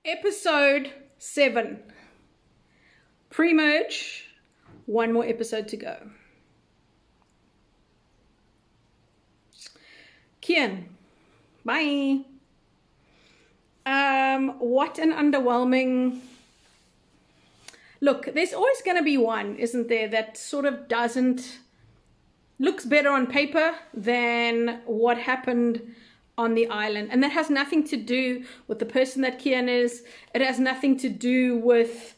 Episode 7. Pre-merge. One more episode to go. Kian. Bye. What an underwhelming... Look, there's always going to be one, isn't there, that sort of looks better on paper than what happened on the island. And that has nothing to do with the person that Kian is. It has nothing to do with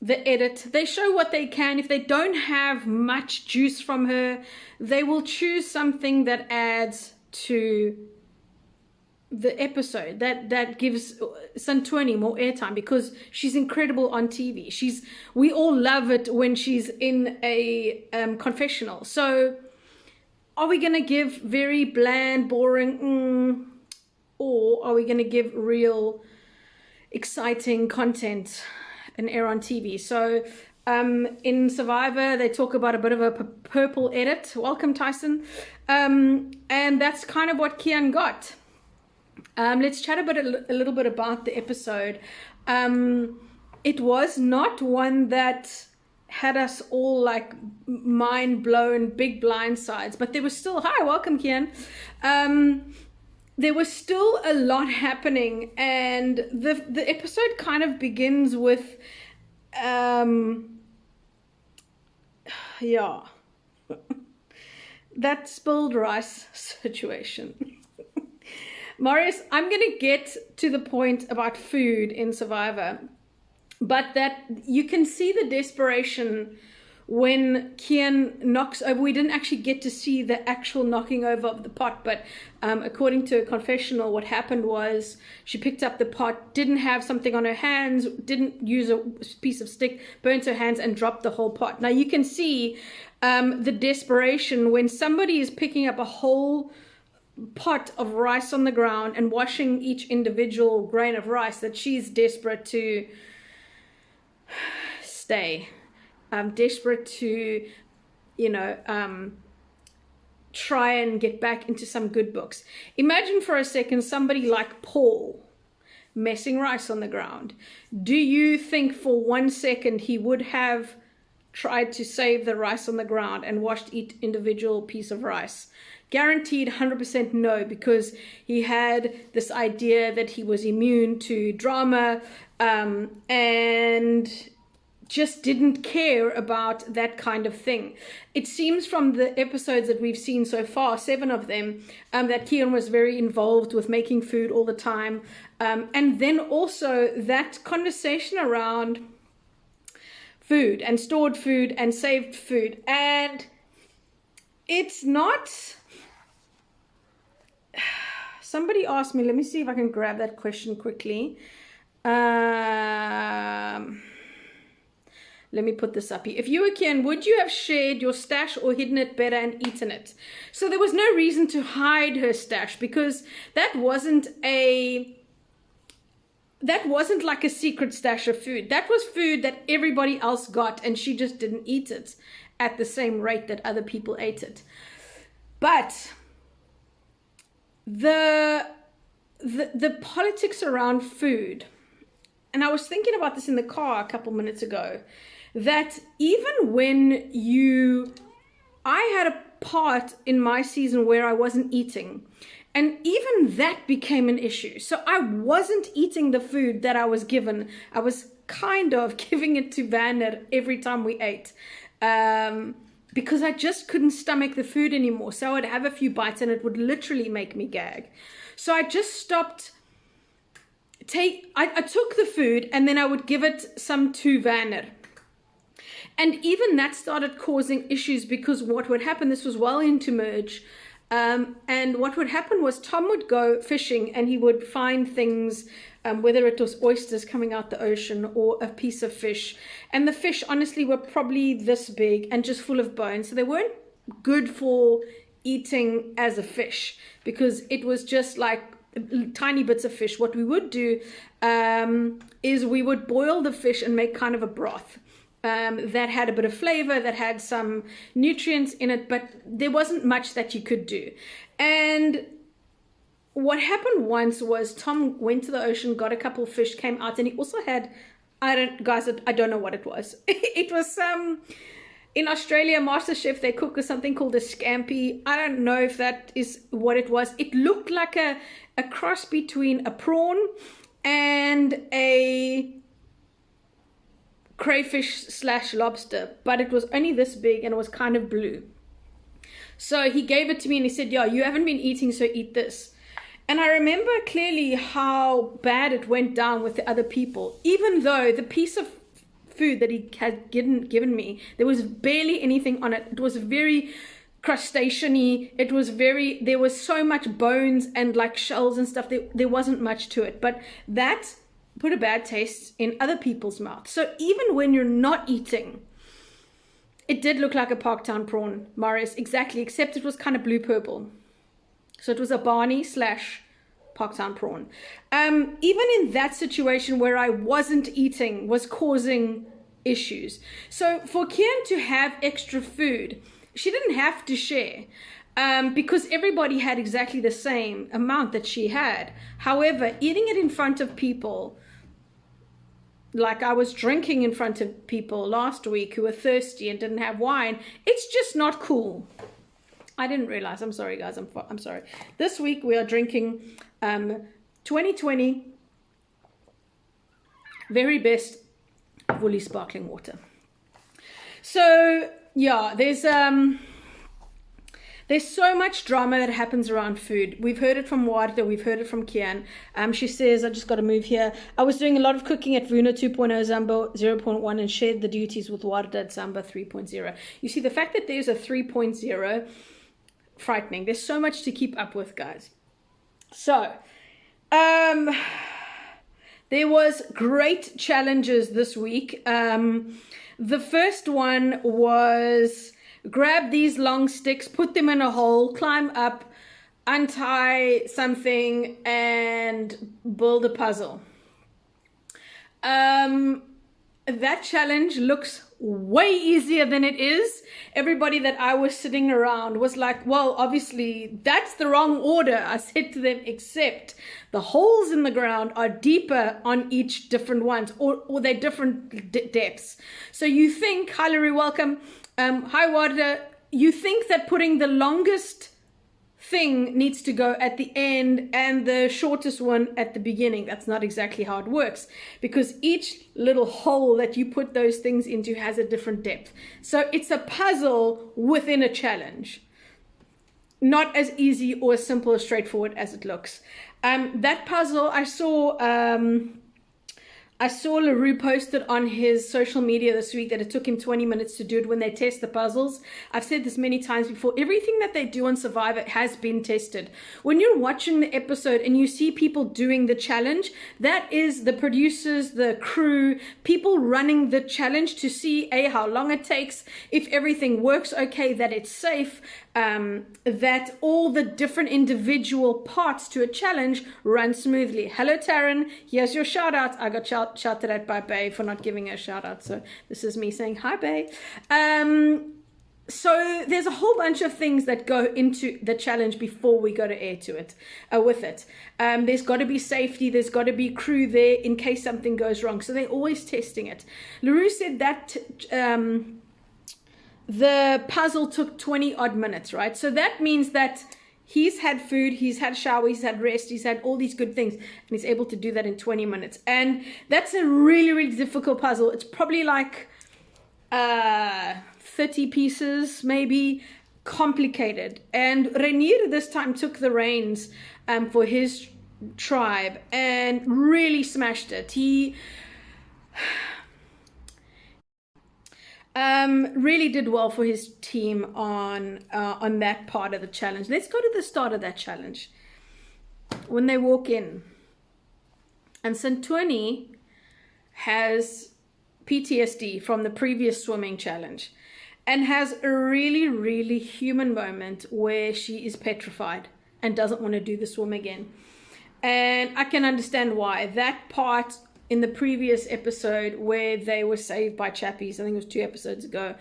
the edit. They show what they can. If they don't have much juice from her, they will choose something that adds to the episode, that gives Santoni more airtime, because she's incredible on TV. We all love it when she's in a confessional. So are we going to give very bland, boring, or are we going to give real, exciting content and air on TV? So in Survivor, they talk about a bit of a purple edit. Welcome, Tyson. And that's kind of what Kian got. Let's chat a little bit about the episode. It was not one that had us all like mind blown, big blindsides, but there was still, hi, welcome, Kian. There was still a lot happening, and the episode kind of begins with, yeah, that spilled rice situation. Marius, I'm going to get to the point about food in Survivor, but that you can see the desperation when Kian knocks over. We didn't actually get to see the actual knocking over of the pot, but according to a confessional, what happened was she picked up the pot, didn't have something on her hands, didn't use a piece of stick, burnt her hands and dropped the whole pot. Now you can see the desperation when somebody is picking up a whole pot of rice on the ground and washing each individual grain of rice, that she's desperate to stay, desperate to, try and get back into some good books. Imagine for a second somebody like Paul messing rice on the ground. Do you think for 1 second he would have tried to save the rice on the ground and washed each individual piece of rice? Guaranteed 100% no, because he had this idea that he was immune to drama and just didn't care about that kind of thing. It seems from the episodes that we've seen so far, 7 of them, that Kian was very involved with making food all the time. And then also that conversation around food and stored food and saved food. And it's not... Somebody asked me, let me see if I can grab that question quickly. Let me put this up here. If you were Kian, would you have shared your stash or hidden it better and eaten it? So there was no reason to hide her stash, because that wasn't like a secret stash of food. That was food that everybody else got, and she just didn't eat it at the same rate that other people ate it. But the politics around food, and I was thinking about this in the car a couple minutes ago, that even when I had a part in my season where I wasn't eating, and even that became an issue. So I wasn't eating the food that I was given. I was kind of giving it to Werner every time we ate, because I just couldn't stomach the food anymore. So I'd have a few bites and it would literally make me gag. So I just stopped. I took the food and then I would give it some to Werner. And even that started causing issues, because what would happen, this was well into merge, and what would happen was Tom would go fishing and he would find things, whether it was oysters coming out the ocean or a piece of fish. And the fish, honestly, were probably this big and just full of bones. So they weren't good for eating as a fish, because it was just like tiny bits of fish. What we would do is we would boil the fish and make kind of a broth. That had a bit of flavor, that had some nutrients in it, but there wasn't much that you could do. And what happened once was Tom went to the ocean, got a couple of fish, came out, and he also had, I don't know what it was. It was in Australia, MasterChef, they cook with something called a scampi. I don't know if that is what it was. It looked like a cross between a prawn and a crayfish / lobster, but it was only this big and it was kind of blue. So he gave it to me and he said, yeah, you haven't been eating, so eat this. And I remember clearly how bad it went down with the other people, even though the piece of food that he had given me, there was barely anything on it. It was very crustacean-y. There was so much bones and like shells and stuff. There wasn't much to it, but that put a bad taste in other people's mouths. So even when you're not eating, it did look like a Parktown prawn, Morris, exactly, except it was kind of blue-purple. So it was a Barney / Parktown prawn. Even in that situation where I wasn't eating was causing issues. So for Kian to have extra food, she didn't have to share because everybody had exactly the same amount that she had. However, eating it in front of people, like I was drinking in front of people last week who were thirsty and didn't have wine, it's just not cool. I didn't realize. I'm sorry, guys. I'm sorry. This week we are drinking 2020 very best Wooli sparkling water. So yeah, there's so much drama that happens around food. We've heard it from Warda, we've heard it from Kian. She says, I just got to move here. I was doing a lot of cooking at Vuna 2.0 Zamba 0.1 and shared the duties with Warda at Zamba 3.0. You see, the fact that there's a 3.0, frightening. There's so much to keep up with, guys. So, there was great challenges this week. The first one was grab these long sticks, put them in a hole, climb up, untie something, and build a puzzle. That challenge looks way easier than it is. Everybody that I was sitting around was like, well, obviously that's the wrong order. I said to them, except the holes in the ground are deeper on each different ones, or they're different depths. So you think, hi Larry, welcome. Hi Warda, you think that putting the longest thing needs to go at the end and the shortest one at the beginning. That's not exactly how it works, because each little hole that you put those things into has a different depth. So it's a puzzle within a challenge. Not as easy or as simple or straightforward as it looks. That puzzle, I saw LaRue posted on his social media this week that it took him 20 minutes to do it when they test the puzzles. I've said this many times before. Everything that they do on Survivor has been tested. When you're watching the episode and you see people doing the challenge, that is the producers, the crew, people running the challenge to see how long it takes, if everything works okay, that it's safe, that all the different individual parts to a challenge run smoothly. Hello, Taryn. Here's your shout out. I got shouted at by Bay for not giving her a shout out. So this is me saying hi, Bay. So there's a whole bunch of things that go into the challenge before we go to air to it, with it. There's got to be safety. There's got to be crew there in case something goes wrong. So they're always testing it. LaRue said that the puzzle took 20 odd minutes, right? So that means that he's had food, he's had shower, he's had rest, he's had all these good things, and he's able to do that in 20 minutes. And that's a really, really difficult puzzle. It's probably like 30 pieces, maybe, complicated. And Renier this time took the reins for his tribe and really smashed it. He really did well for his team on that part of the challenge. Let's go to the start of that challenge. When they walk in, and Santoni has PTSD from the previous swimming challenge and has a really, really human moment where she is petrified and doesn't want to do the swim again. And I can understand why. That part in the previous episode where they were saved by Chappies, I think it was 2 episodes ago,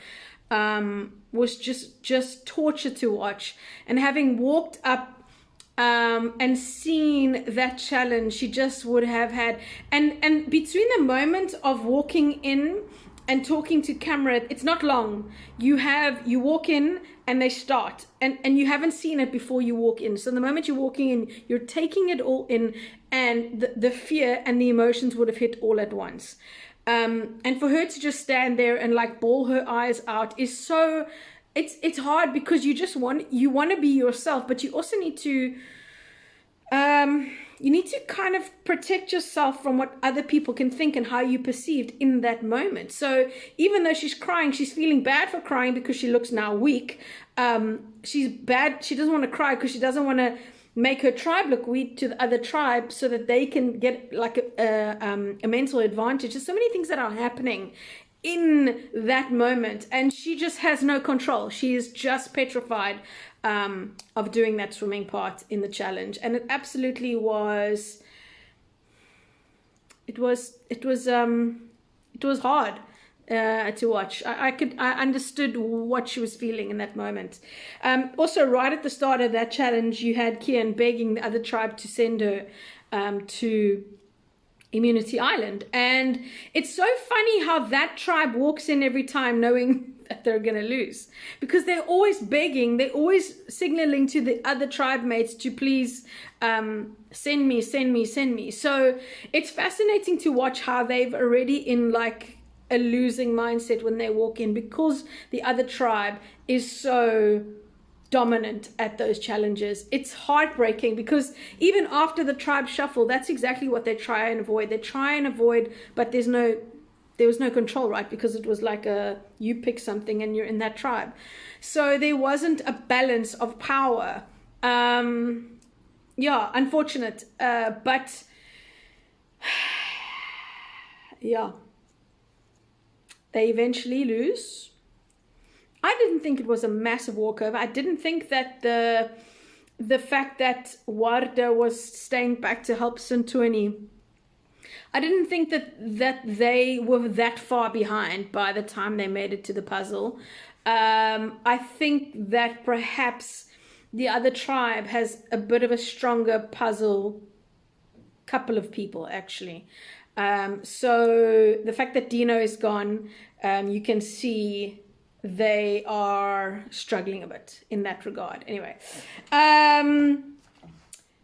was just torture to watch. And having walked up and seen that challenge she just would have had. And between the moment of walking in and talking to camera, it's not long. You walk in and they start, and you haven't seen it before you walk in. So the moment you're walking in, you're taking it all in, and the fear and the emotions would have hit all at once. And for her to just stand there and like bawl her eyes out is so, it's hard, because you want to be yourself, but you also need to kind of protect yourself from what other people can think and how you perceived in that moment. So even though she's crying, she's feeling bad for crying because she looks now weak. She's bad. She doesn't want to cry because she doesn't want to make her tribe look weak to the other tribe, so that they can get like a mental advantage. There's so many things that are happening in that moment, and she just has no control. She is just petrified of doing that swimming part in the challenge, and it absolutely was. It was hard to watch. I understood what she was feeling in that moment. Also, right at the start of that challenge, you had Kian begging the other tribe to send her to Immunity Island, and it's so funny how that tribe walks in every time knowing that they're going to lose, because they're always begging, they're always signaling to the other tribe mates to please send me. So it's fascinating to watch how they've already in like a losing mindset when they walk in, because the other tribe is so dominant at those challenges. It's heartbreaking, because even after the tribe shuffle, that's exactly what they try and avoid. They try and avoid, but there was no control, right? Because it was like you pick something and you're in that tribe. So there wasn't a balance of power. Yeah, unfortunate. But yeah, they eventually lose. I didn't think it was a massive walkover. I didn't think that the fact that Warda was staying back to help Sintoni, I didn't think that they were that far behind by the time they made it to the puzzle. I think that perhaps the other tribe has a bit of a stronger puzzle, couple of people actually. So the fact that Dino is gone, you can see they are struggling a bit in that regard. Anyway,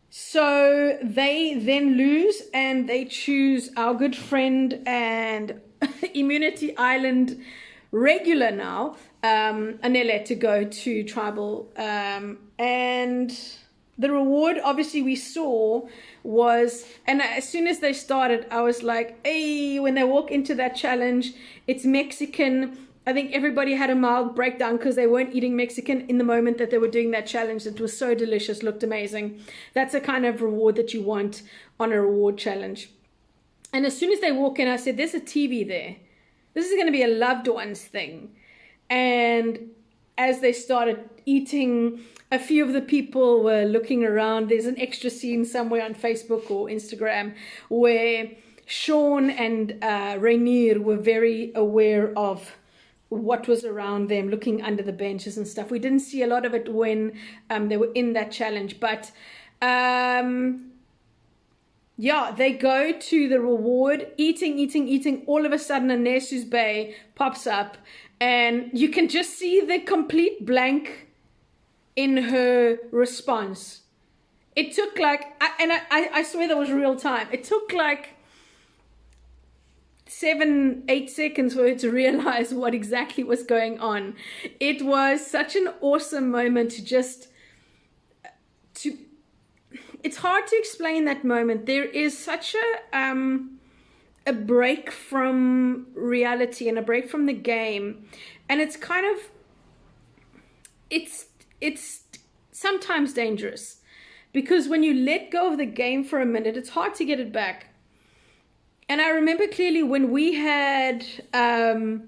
so they then lose and they choose our good friend and Immunity Island regular now, Anele, to go to tribal. And the reward, obviously, we saw was, and as soon as they started, I was like, hey, when they walk into that challenge, it's Mexican. I think everybody had a mild breakdown because they weren't eating Mexican in the moment that they were doing that challenge. It was so delicious, looked amazing. That's the kind of reward that you want on a reward challenge. And as soon as they walk in, I said, there's a TV there. This is going to be a loved ones thing. And as they started eating, a few of the people were looking around. There's an extra scene somewhere on Facebook or Instagram where Sean and Rainier were very aware of what was around them, looking under the benches and stuff. We didn't see a lot of it when they were in that challenge, but yeah, they go to the reward, eating. All of a sudden, a Nesu's Bay pops up, and you can just see the complete blank in her response. It took like, I swear that was real time. It took like 7-8 seconds for her to realize what exactly was going on. It was such an awesome moment it's hard to explain that moment. There is such a break from reality and a break from the game, and it's kind of it's sometimes dangerous, because when you let go of the game for a minute, it's hard to get it back. And I remember clearly when we had the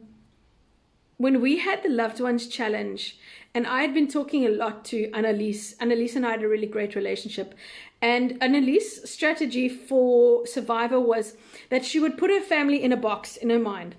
Loved Ones Challenge, and I had been talking a lot to Annalise. Annalise and I had a really great relationship. And Annalise's strategy for Survivor was that she would put her family in a box in her mind.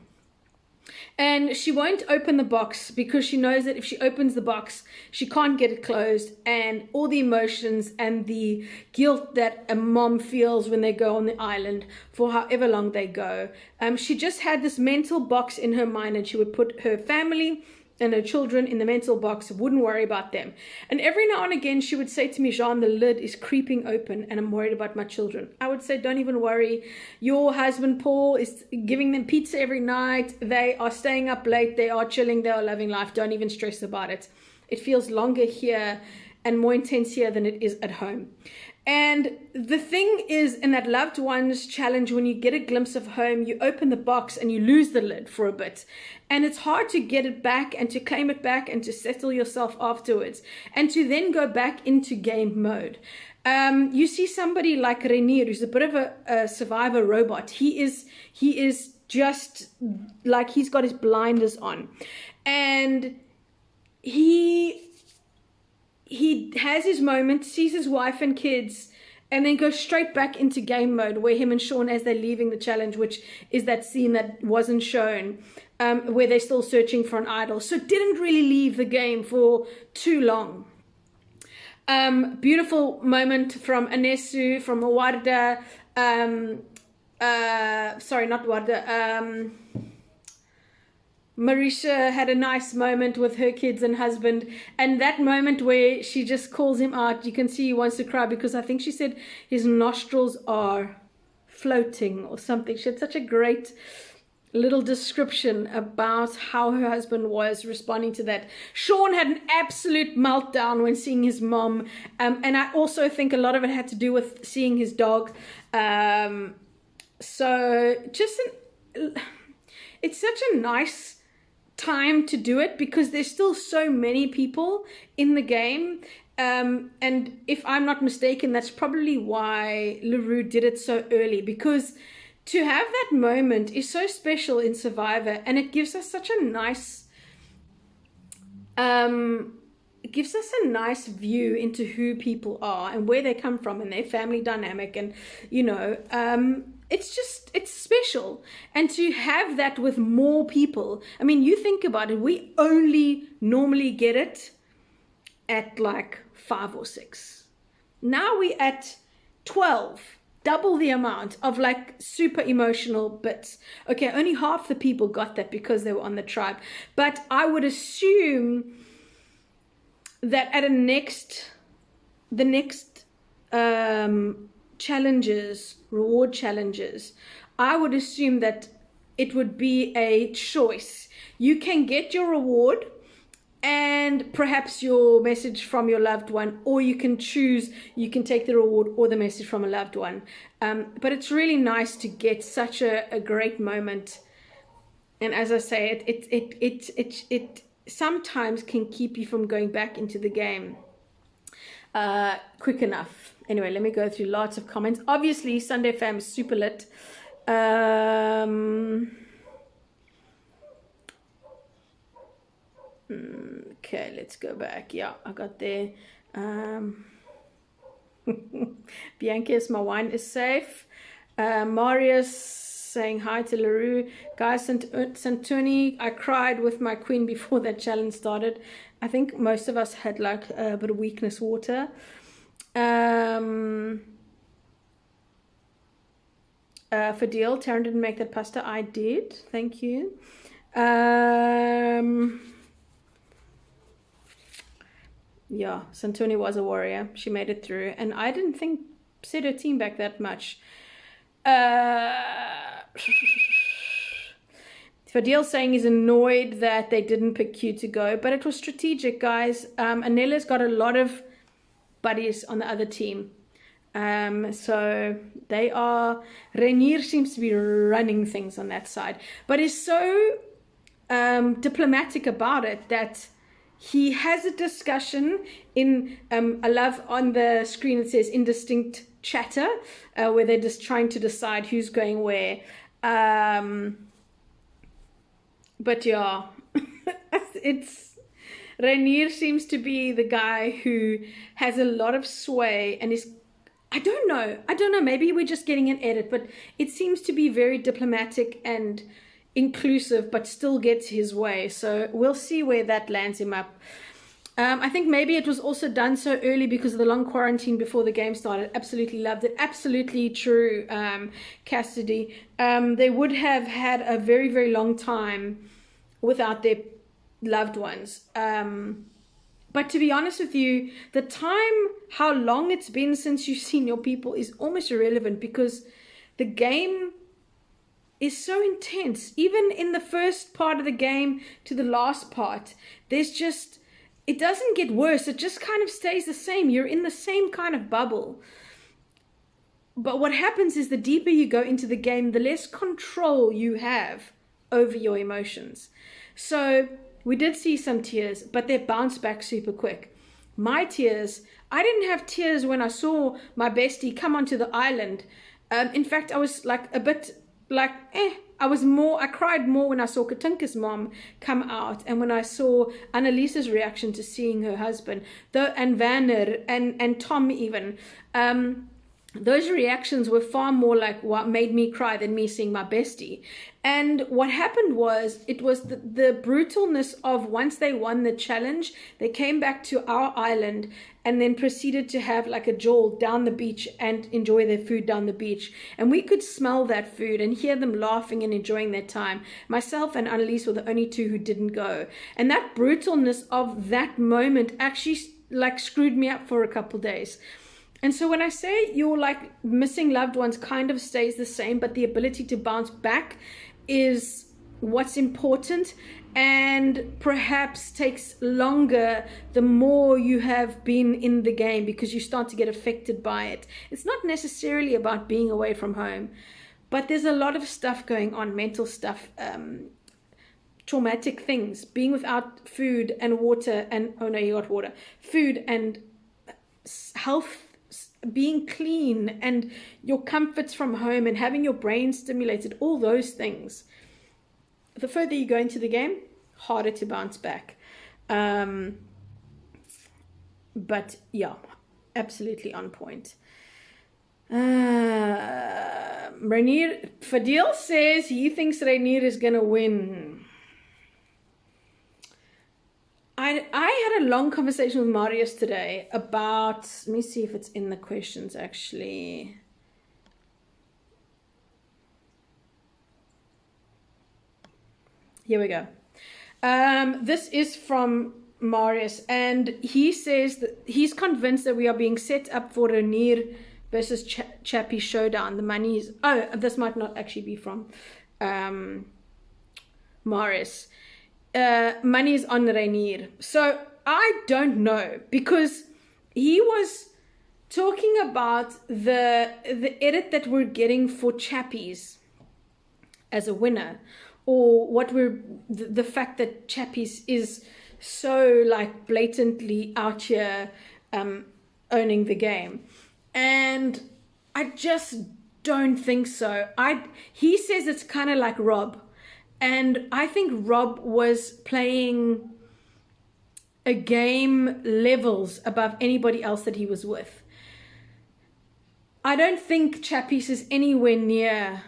And she won't open the box because she knows that if she opens the box, she can't get it closed. And all the emotions and the guilt that a mom feels when they go on the island for however long they go. She just had this mental box in her mind, and she would put her family and her children in the mental box, wouldn't worry about them. And every now and again, she would say to me, Jean, the lid is creeping open and I'm worried about my children. I would say, don't even worry. Your husband, Paul, is giving them pizza every night. They are staying up late. They are chilling. They are loving life. Don't even stress about it. It feels longer here and more intense here than it is at home. And the thing is, in that loved ones challenge, when you get a glimpse of home, you open the box and you lose the lid for a bit. And it's hard to get it back and to claim it back and to settle yourself afterwards and to then go back into game mode. You see somebody like Renier, who's a bit of a survivor robot. He is just like, he's got his blinders on. And he has his moment, sees his wife and kids, and then goes straight back into game mode, where him and Sean, as they're leaving the challenge, which is that scene that wasn't shown, where they're still searching for an idol. So didn't really leave the game for too long. Beautiful moment from Anesu, from Warda, sorry, not Warda, Marisha had a nice moment with her kids and husband, and that moment where she just calls him out, you can see he wants to cry, because I think she said his nostrils are floating or something. She had such a great little description about how her husband was responding to that. Sean had an absolute meltdown when seeing his mom, and I also think a lot of it had to do with seeing his dog. So just it's such a nice time to do it, because there's still so many people in the game, and if I'm not mistaken, that's probably why Leroux did it so early, because to have that moment is so special in Survivor, and it gives us such a nice view into who people are and where they come from and their family dynamic, and you know, it's special. And to have that with more people, I mean, you think about it, we only normally get it at like 5 or 6. Now we at 12, double the amount of like super emotional bits. Okay, only half the people got that because they were on the tribe, but I would assume that at the next challenges, reward challenges, I would assume that it would be a choice. You can get your reward and perhaps your message from your loved one, or you can choose, you can take the reward or the message from a loved one. But it's really nice to get such a great moment. And as I say, it sometimes can keep you from going back into the game quick enough. Anyway, let me go through lots of comments. Obviously, Sunday Fam is super lit. Okay, let's go back. Yeah, I got there. Bianca, my wine is safe. Marius saying hi to Leroux. Guys, Santoni, I cried with my queen before that challenge started. I think most of us had like a bit of weakness water. For deal, Taryn didn't make that pasta. I did. Thank you. Yeah, Santoni was a warrior. She made it through. And I didn't think set her team back that much. Fadil saying he's annoyed that they didn't pick Q to go, but it was strategic, guys. Anella's got a lot of buddies on the other team. So they are, Renier seems to be running things on that side, but is so diplomatic about it that he has a discussion in, I love on the screen it says indistinct chatter, where they're just trying to decide who's going where. But yeah, it's, Renier seems to be the guy who has a lot of sway and is, I don't know, maybe we're just getting an edit, but it seems to be very diplomatic and inclusive, but still gets his way. So we'll see where that lands him up. I think maybe it was also done so early because of the long quarantine before the game started. Absolutely loved it. Absolutely true, Cassidy. They would have had a very, very long time without their loved ones. But to be honest with you, the time, how long it's been since you've seen your people is almost irrelevant, because the game is so intense. Even in the first part of the game to the last part, there's just, it doesn't get worse. It just kind of stays the same. You're in the same kind of bubble. But what happens is the deeper you go into the game, the less control you have over your emotions. So we did see some tears, but they bounced back super quick. My tears, I didn't have tears when I saw my bestie come onto the island. In fact, I was like a bit like, I cried more when I saw Katinka's mom come out, and when I saw Annalisa's reaction to seeing her husband, and Werner and Tom even. Those reactions were far more like what made me cry than me seeing my bestie. And what happened was, it was the brutalness of, once they won the challenge, they came back to our island and then proceeded to have like a jawl down the beach and enjoy their food down the beach. And we could smell that food and hear them laughing and enjoying their time. Myself and Annalise were the only two who didn't go. And that brutalness of that moment actually like screwed me up for a couple days. And so when I say your like missing loved ones kind of stays the same, but the ability to bounce back is what's important, and perhaps takes longer the more you have been in the game, because you start to get affected by it. It's not necessarily about being away from home, but there's a lot of stuff going on, mental stuff, traumatic things, being without food and water, and oh no, you got water, food and health, being clean, and your comforts from home, and having your brain stimulated, all those things. The further you go into the game, harder to bounce back. But yeah, absolutely on point. Rainier, Fadil says he thinks Rainier is going to win. I had a long conversation with Marius today about, let me see if it's in the questions actually. Here we go. This is from Marius, and he says that he's convinced that we are being set up for Rainier versus Chappie showdown. The money is, oh, this might not actually be from Marius. Money is on Rainier. So I don't know, because he was talking about the edit that we're getting for Chappies as a winner, or what the fact that Chappies is so like blatantly out here owning the game. And I just don't think so. He says it's kind of like Rob. And I think Rob was playing a game levels above anybody else that he was with. I don't think Chappies is anywhere near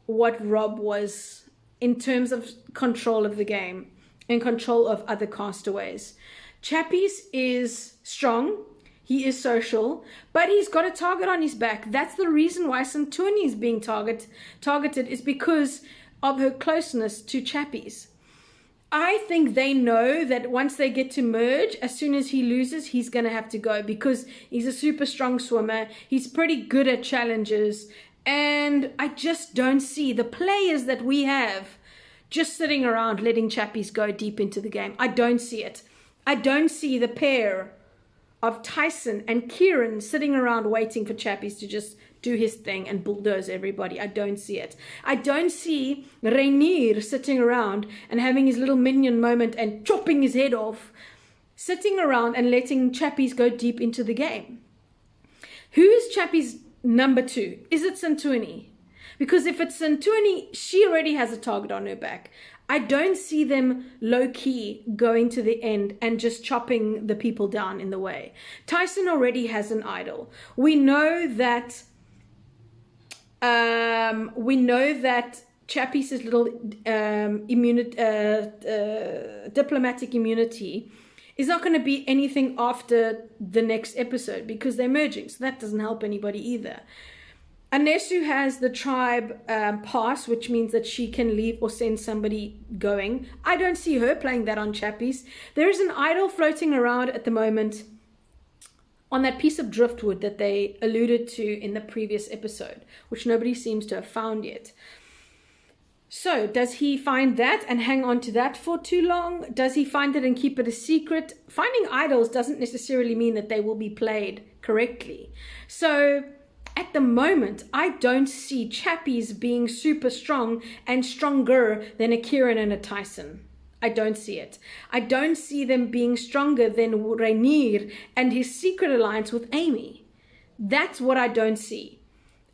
what Rob was in terms of control of the game and control of other castaways. Chappies is strong. He is social, but he's got a target on his back. That's the reason why Santoni is being targeted, is because of her closeness to Chappies. I think they know that once they get to merge, as soon as he loses, he's going to have to go, because he's a super strong swimmer. He's pretty good at challenges. And I just don't see the players that we have just sitting around letting Chappies go deep into the game. I don't see it. I don't see the pair of Tyson and Kieran sitting around waiting for Chappies to just do his thing and bulldoze everybody. I don't see it. I don't see Rainier sitting around and having his little minion moment and chopping his head off, sitting around and letting Chappies go deep into the game. Who is Chappies' number 2? Is it Santoni? Because if it's Santoni, she already has a target on her back. I don't see them low-key going to the end and just chopping the people down in the way. Tyson already has an idol. We know that Chappie's little diplomatic immunity is not going to be anything after the next episode because they're merging. So that doesn't help anybody either. Anesu has the tribe pass, which means that she can leave or send somebody going. I don't see her playing that on Chappie's. There is an idol floating around at the moment on that piece of driftwood that they alluded to in the previous episode, which nobody seems to have found yet. So does he find that and hang on to that for too long? Does he find it and keep it a secret? Finding idols doesn't necessarily mean that they will be played correctly. So at the moment, I don't see Chappie's being super strong and stronger than a Kieran and a Tyson. I don't see it. I don't see them being stronger than Rainier and his secret alliance with Amy. That's what I don't see.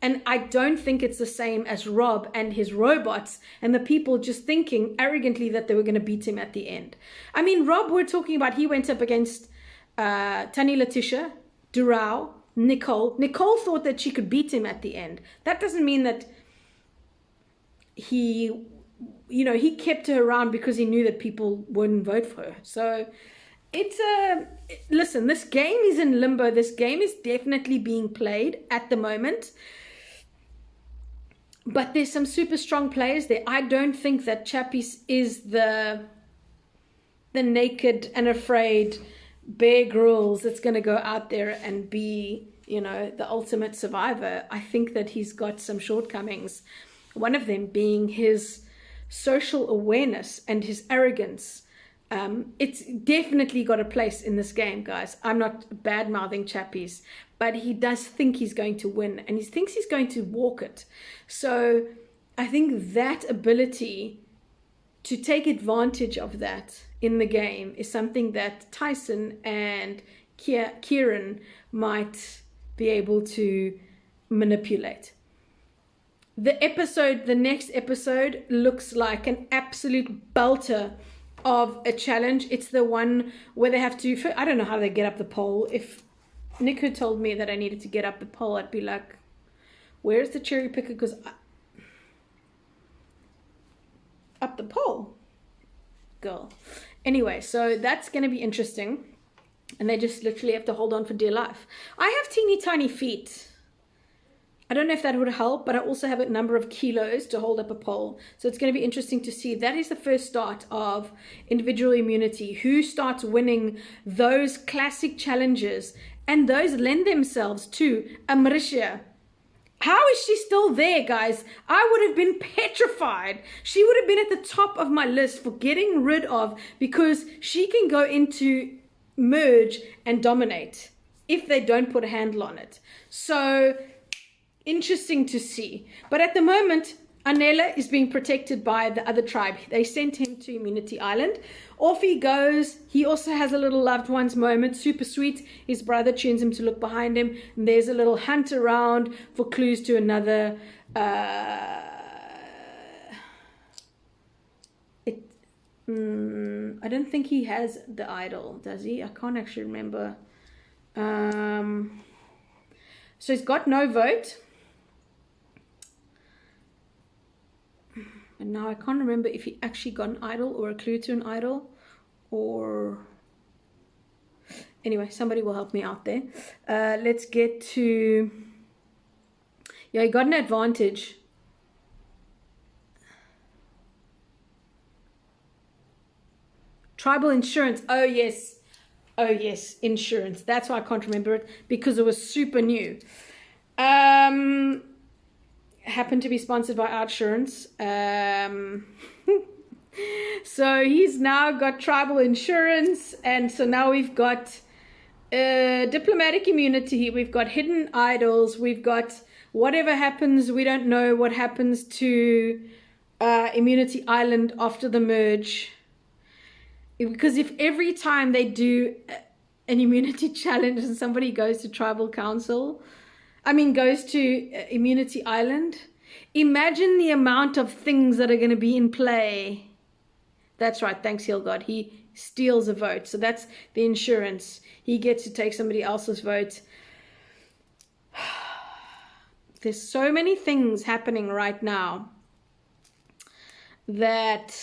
And I don't think it's the same as Rob and his robots and the people just thinking arrogantly that they were going to beat him at the end. I mean, Rob, we're talking about, he went up against Tani Letitia, Durao, Nicole. Nicole thought that she could beat him at the end. That doesn't mean that he kept her around because he knew that people wouldn't vote for her. So it's listen, this game is in limbo. This game is definitely being played at the moment. But there's some super strong players there. I don't think that Chappie's is the naked and afraid Bear Grylls that's going to go out there and be, the ultimate survivor. I think that he's got some shortcomings. One of them being his social awareness and his arrogance. It's definitely got a place in this game, guys. I'm not bad-mouthing Chappie's, but he does think he's going to win, and he thinks he's going to walk it. So I think that ability to take advantage of that in the game is something that Tyson and Kieran might be able to manipulate. The next episode looks like an absolute belter of a challenge. It's the one where they have to, I don't know how they get up the pole. If Nick had told me that I needed to get up the pole, I'd be like, where's the cherry picker? Because up the pole, girl. Anyway, so that's going to be interesting. And they just literally have to hold on for dear life. I have teeny tiny feet. I don't know if that would help, but I also have a number of kilos to hold up a pole. So it's going to be interesting to see. That is the first start of individual immunity. Who starts winning those classic challenges? And those lend themselves to Marisha. How is she still there, guys? I would have been petrified. She would have been at the top of my list for getting rid of, because she can go into merge and dominate if they don't put a handle on it. So interesting to see. But at the moment, Anela is being protected by the other tribe. They sent him to Immunity Island. Off he goes. He also has a little loved ones moment. Super sweet. His brother tunes him to look behind him. And there's a little hunt around for clues to another. I don't think he has the idol, does he? I can't actually remember. So he's got no vote. And now I can't remember if he actually got an idol or a clue to an idol, or anyway, somebody will help me out there. Let's get to, yeah, he got an advantage. Tribal insurance. Oh yes, insurance. That's why I can't remember it, because it was super new. Happened to be sponsored by Outsurance. So he's now got tribal insurance, and so now we've got diplomatic immunity, we've got hidden idols, we've got whatever happens, we don't know what happens to Immunity Island after the merge. Because if every time they do an immunity challenge and somebody goes to tribal council, goes to Immunity Island, imagine the amount of things that are going to be in play. That's right, thanks Hilgard. He steals a vote. So that's the insurance. He gets to take somebody else's vote. There's so many things happening right now that,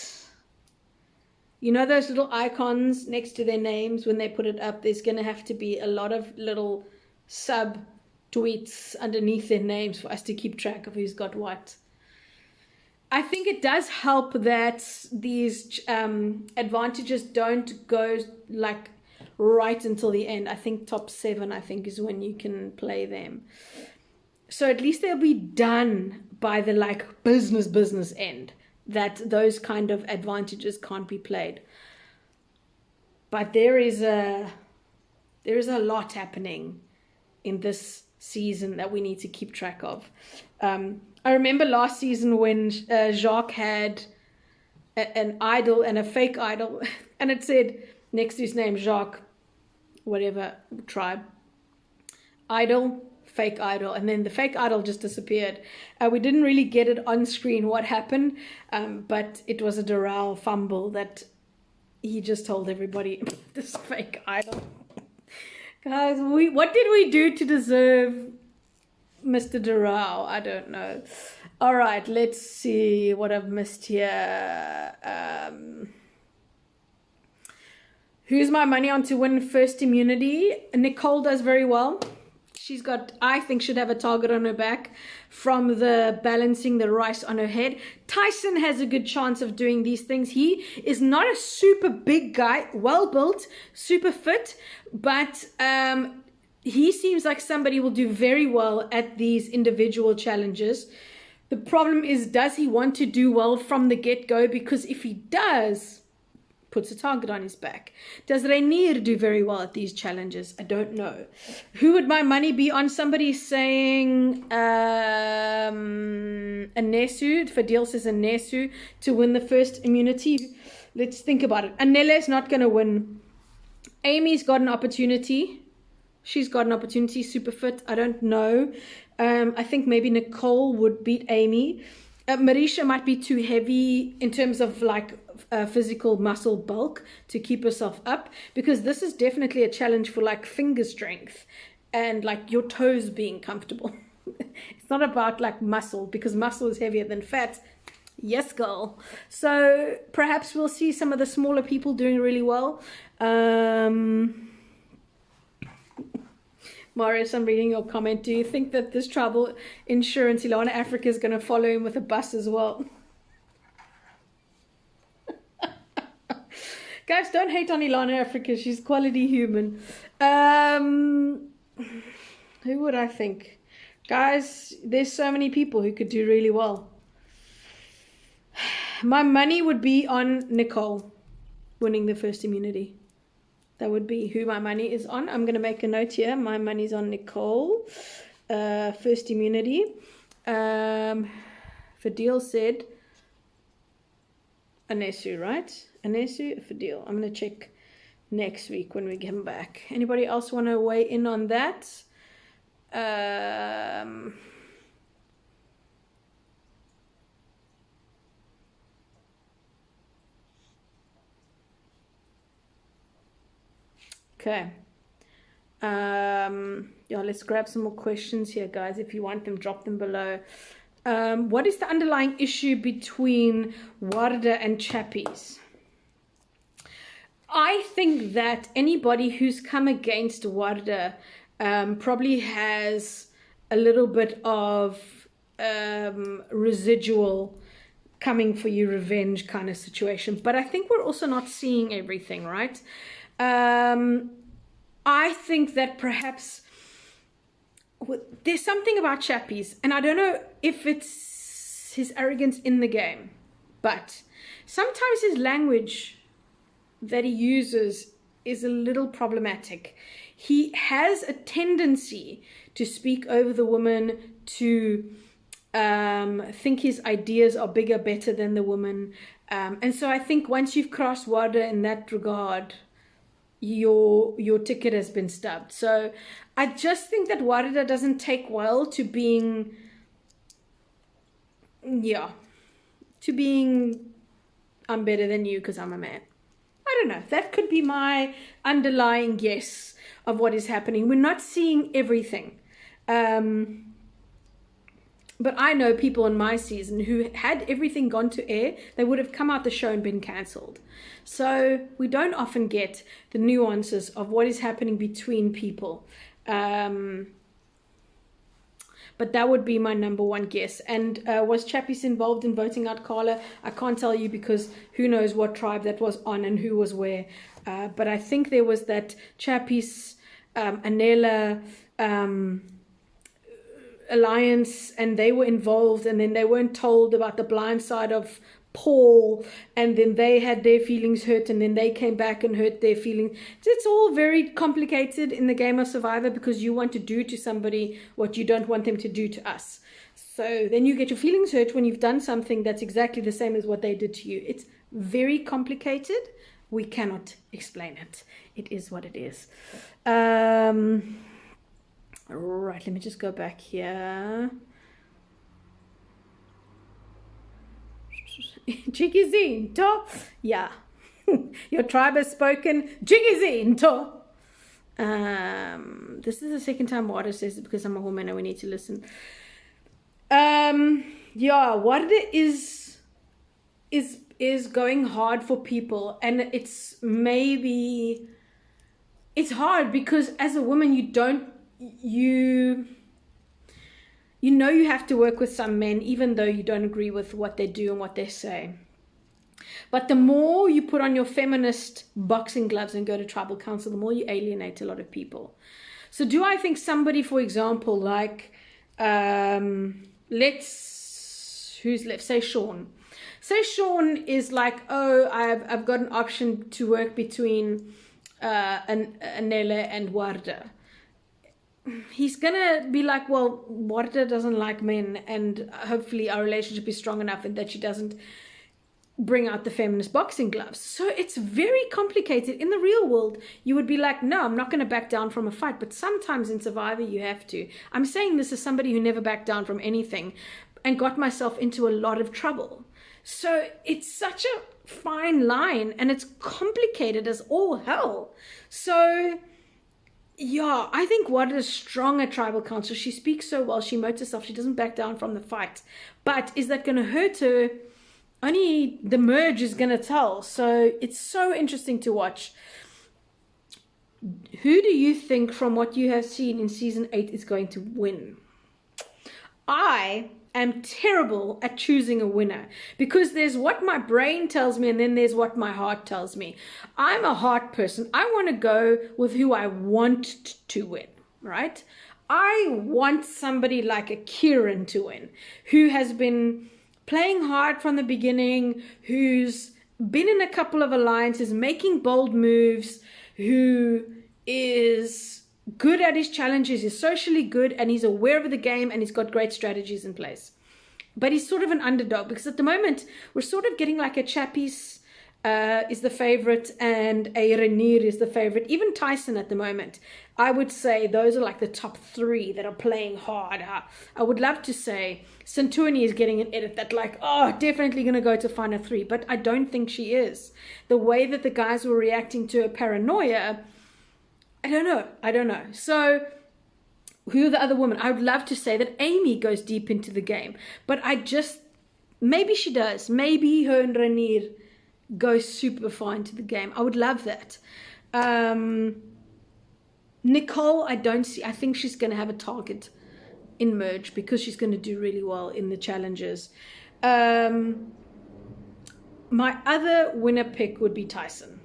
you know, those little icons next to their names when they put it up, there's going to have to be a lot of little sub tweets underneath their names for us to keep track of who's got what. I think it does help that these advantages don't go like right until the end. I think top 7, I think, is when you can play them. So at least they'll be done by the like business end, that those kind of advantages can't be played. But there is a lot happening in this season that we need to keep track of. I remember last season when Jacques had an idol and a fake idol, and it said next to his name, Jacques, whatever tribe, idol, fake idol, and then the fake idol just disappeared. We didn't really get it on screen what happened, but it was a Doral fumble that he just told everybody, this fake idol. Guys, what did we do to deserve Mr. Doral? I don't know. All right, let's see what I've missed here. Who's my money on to win first immunity? Nicole does very well. She's got, I think, should have a target on her back from the balancing the rice on her head. Tyson has a good chance of doing these things. He is not a super big guy, well built, super fit, but he seems like somebody will do very well at these individual challenges. The problem is, does he want to do well from the get-go? Because if he does, puts a target on his back. Does Rainier do very well at these challenges? I don't know. Who would my money be on? Somebody saying Anesu. Fadil says Anesu to win the first immunity. Let's think about it. Anele's not going to win. Amy's got an opportunity. She's got an opportunity. Super fit. I don't know. I think maybe Nicole would beat Amy. Marisha might be too heavy in terms of like physical muscle bulk to keep herself up, because this is definitely a challenge for like finger strength and like your toes being comfortable. It's not about like muscle, because muscle is heavier than fat. Yes, girl. So perhaps we'll see some of the smaller people doing really well. Marius, I'm reading your comment. Do you think that this travel insurance, Ilana Africa, is going to follow him with a bus as well? Guys, don't hate on Ilana Africa. She's quality human. Who would I think? Guys, there's so many people who could do really well. My money would be on Nicole winning the first immunity. That would be who my money is on. I'm going to make a note here. My money's on Nicole. First immunity. Fadil said Anesu, right? Anesu, Fadil. I'm going to check next week when we get him back. Anybody else want to weigh in on that? Okay. Yeah, let's grab some more questions here, guys. If you want them, drop them below. What is the underlying issue between Warda and Chappies? I think that anybody who's come against Warda probably has a little bit of residual coming for you revenge kind of situation. But I think we're also not seeing everything, right? I think that perhaps there's something about Chappies, and I don't know if it's his arrogance in the game, but sometimes his language that he uses is a little problematic. He has a tendency to speak over the woman, to think his ideas are bigger, better than the woman. And so I think once you've crossed Warda in that regard, your ticket has been stubbed. So I just think that Warda doesn't take well to being, I'm better than you because I'm a man. I don't know. That could be my underlying guess of what is happening. We're not seeing everything. But I know people in my season who had everything gone to air, they would have come out the show and been cancelled. So we don't often get the nuances of what is happening between people. But that would be my number one guess. And was Chappies involved in voting out Carla? I can't tell you, because who knows what tribe that was on and who was where. But I think there was that Chappies, Anela alliance, and they were involved, and then they weren't told about the blind side of Paul, and then they had their feelings hurt, and then they came back and hurt their feelings. It's all very complicated in the game of Survivor, because you want to do to somebody what you don't want them to do to us. So then you get your feelings hurt when you've done something that's exactly the same as what they did to you. It's very complicated. We cannot explain it. It is what it is. Right, let me just go back here. Jigizinto. Yeah. Your tribe has spoken. Jigizinto. This is the second time Wada says it, because I'm a woman and we need to listen. Yeah, Wada is going hard for people, and it's hard because as a woman you know you have to work with some men, even though you don't agree with what they do and what they say. But the more you put on your feminist boxing gloves and go to tribal council, the more you alienate a lot of people. So do I think somebody, for example, like, who's left? Say Sean. Say Sean is like, oh, I've got an option to work between Anela and Warda. He's gonna be like, well, Warda doesn't like men, and hopefully our relationship is strong enough and that she doesn't bring out the feminist boxing gloves. So it's very complicated. In the real world, you would be like, no, I'm not going to back down from a fight. But sometimes in Survivor, you have to. I'm saying this as somebody who never backed down from anything and got myself into a lot of trouble. So it's such a fine line, and it's complicated as all hell. So yeah, I think Wada is strong at tribal council. She speaks so well. She motes herself. She doesn't back down from the fight. But is that going to hurt her? Only the merge is going to tell. So it's so interesting to watch. Who do you think, from what you have seen in season 8, is going to win? I am terrible at choosing a winner, because there's what my brain tells me and then there's what my heart tells me. I'm a heart person. I want to go with who I want to win, right? I want somebody like a Kieran to win, who has been playing hard from the beginning, who's been in a couple of alliances, making bold moves, who is good at his challenges, he's socially good, and he's aware of the game, and he's got great strategies in place. But he's sort of an underdog, because at the moment we're sort of getting like a Chappies is the favorite and a Renier is the favorite. Even Tyson at the moment, I would say those are like the top 3 that are playing hard. I would love to say Santorini is getting an edit that like, oh, definitely going to go to final 3, but I don't think she is. The way that the guys were reacting to her paranoia, I don't know. So who are the other women? I would love to say that Amy goes deep into the game, but maybe she does. Maybe her and Renier go super far into the game. I would love that. Nicole, I don't see. I think she's going to have a target in merge, because she's going to do really well in the challenges. My other winner pick would be Tyson.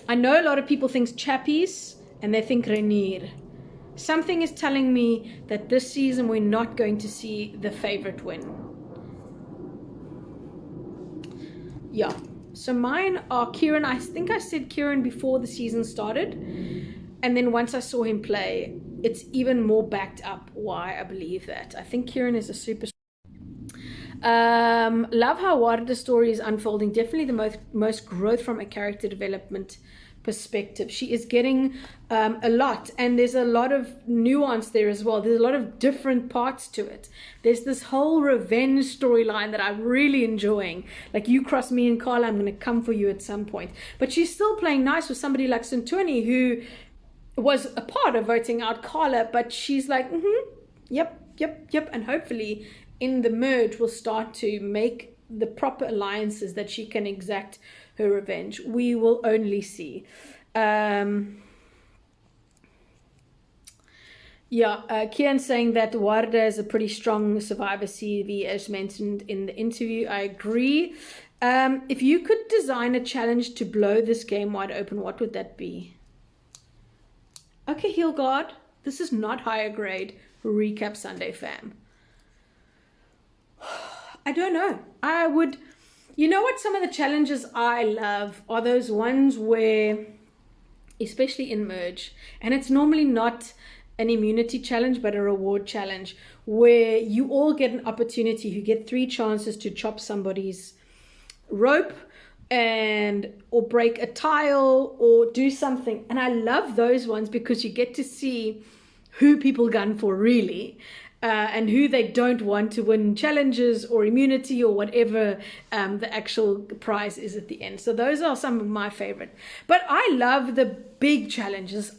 I know a lot of people think Chappies and they think Renier. Something is telling me that this season we're not going to see the favorite win. Yeah, so mine are Kieran. I think I said Kieran before the season started, and then once I saw him play, it's even more backed up why I believe that. I think Kieran is a super. Love how Warda's story is unfolding. Definitely the most growth from a character development perspective. She is getting a lot, and there's a lot of nuance there as well. There's a lot of different parts to it. There's this whole revenge storyline that I'm really enjoying. Like, you cross me and Carla, I'm going to come for you at some point. But she's still playing nice with somebody like Santorini, who was a part of voting out Carla, but she's like, yep, And hopefully in the merge we'll start to make the proper alliances that she can exact her revenge. We will only see. Kian saying that Warda is a pretty strong survivor CV, as mentioned in the interview. I agree. If you could design a challenge to blow this game wide open, what would that be? Okay, Heel Guard, this is not higher grade Recap Sunday fam. I don't know. I would, you know what, some of the challenges I love are those ones where, especially in Merge, and it's normally not an immunity challenge but a reward challenge, where you all get an opportunity. You get 3 chances to chop somebody's rope or break a tile or do something, and I love those ones because you get to see who people gun for really, and who they don't want to win challenges or immunity or whatever the actual prize is at the end. So those are some of my favorite. But I love the big challenges.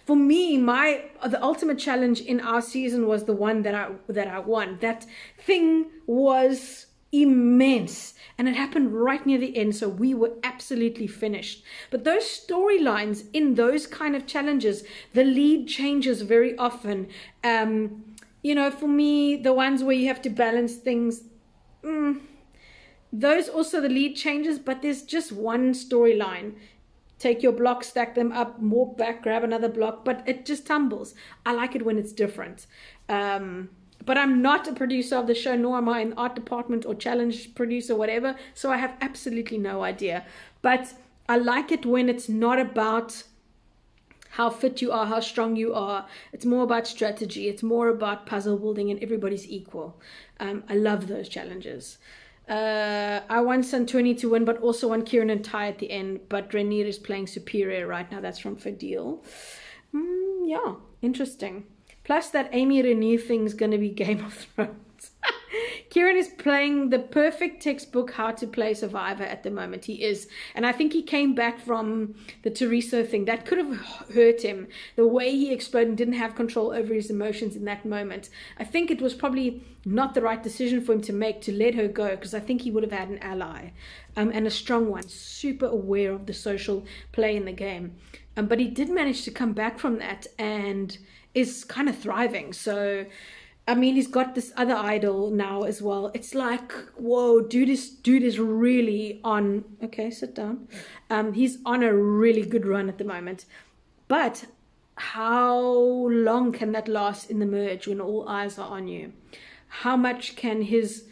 For me, the ultimate challenge in our season was the one that I won. That thing was immense, and it happened right near the end, so we were absolutely finished. But those storylines in those kind of challenges, the lead changes very often. For me, the ones where you have to balance things, those also the lead changes, but there's just one storyline. Take your blocks, stack them up, walk back, grab another block, but it just tumbles. I like it when it's different. But I'm not a producer of the show, nor am I in the art department or challenge producer, whatever. So I have absolutely no idea. But I like it when it's not about how fit you are, how strong you are. It's more about strategy. It's more about puzzle building, and everybody's equal. I love those challenges. I want Santoni to win, but also want Kieran and Ty at the end. But Rhaenyra is playing superior right now. That's from Fadil. Yeah, interesting. Plus that Amy Rhaenyra thing is going to be Game of Thrones. Kieran is playing the perfect textbook how to play Survivor at the moment. He is. And I think he came back from the Teresa thing. That could have hurt him. The way he exploded and didn't have control over his emotions in that moment. I think it was probably not the right decision for him to make, to let her go, because I think he would have had an ally, and a strong one, super aware of the social play in the game. But he did manage to come back from that and is kind of thriving. So I mean, he's got this other idol now as well. It's like, whoa, dude is really on. Okay, sit down. He's on a really good run at the moment. But how long can that last in the merge when all eyes are on you? How much can his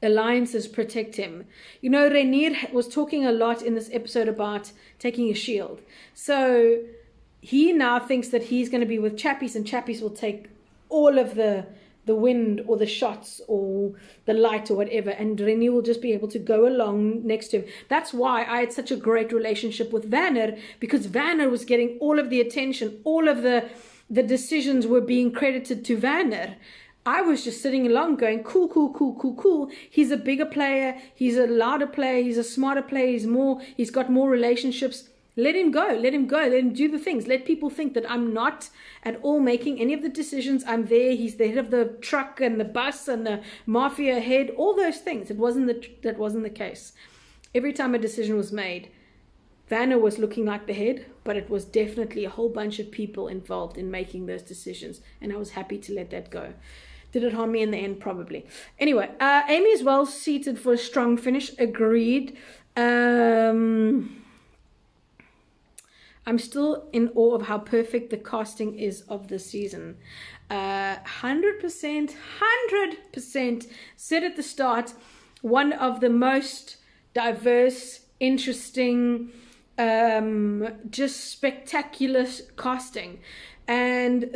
alliances protect him? You know, Rhaenyra was talking a lot in this episode about taking a shield. So he now thinks that he's going to be with Chappies, and Chappies will take all of the wind or the shots or the light or whatever, and Rhaenyra will just be able to go along next to him. That's why I had such a great relationship with Vanner, because Vanner was getting all of the attention. All of the decisions were being credited to Vanner. I was just sitting along going, cool, cool, cool, cool, cool. He's a bigger player. He's a louder player. He's a smarter player. He's got more relationships. Let him go. Let him go. Let him do the things. Let people think that I'm not at all making any of the decisions. I'm there. He's the head of the truck and the bus and the mafia head. All those things. That wasn't the case. Every time a decision was made, Vanner was looking like the head, but it was definitely a whole bunch of people involved in making those decisions, and I was happy to let that go. Did it harm me in the end? Probably. Anyway, Amy is well seated for a strong finish. Agreed. I'm still in awe of how perfect the casting is of this season. 100%, said at the start, one of the most diverse, interesting, just spectacular casting. And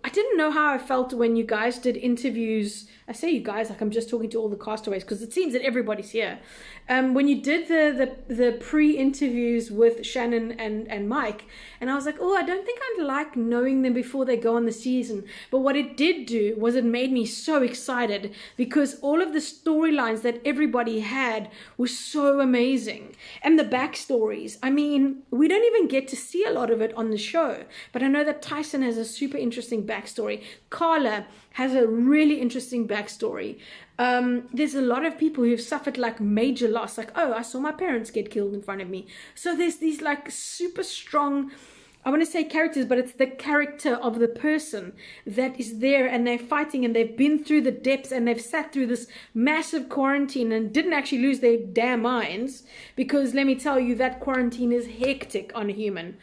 I didn't know how I felt when you guys did interviews. I say you guys like I'm just talking to all the castaways, because it seems that everybody's here. When you did the pre-interviews with Shannon and Mike, and I was like, oh, I don't think I'd like knowing them before they go on the season. But what it did do was it made me so excited, because all of the storylines that everybody had were so amazing. And the backstories, I mean, we don't even get to see a lot of it on the show. show. But I know that Tyson has a super interesting backstory. Carla has a really interesting backstory. There's a lot of people who've suffered like major loss, like, oh, I saw my parents get killed in front of me. So there's these like super strong, I want to say characters, but it's the character of the person that is there, and they're fighting, and they've been through the depths, and they've sat through this massive quarantine and didn't actually lose their damn minds, because let me tell you, that quarantine is hectic on a human.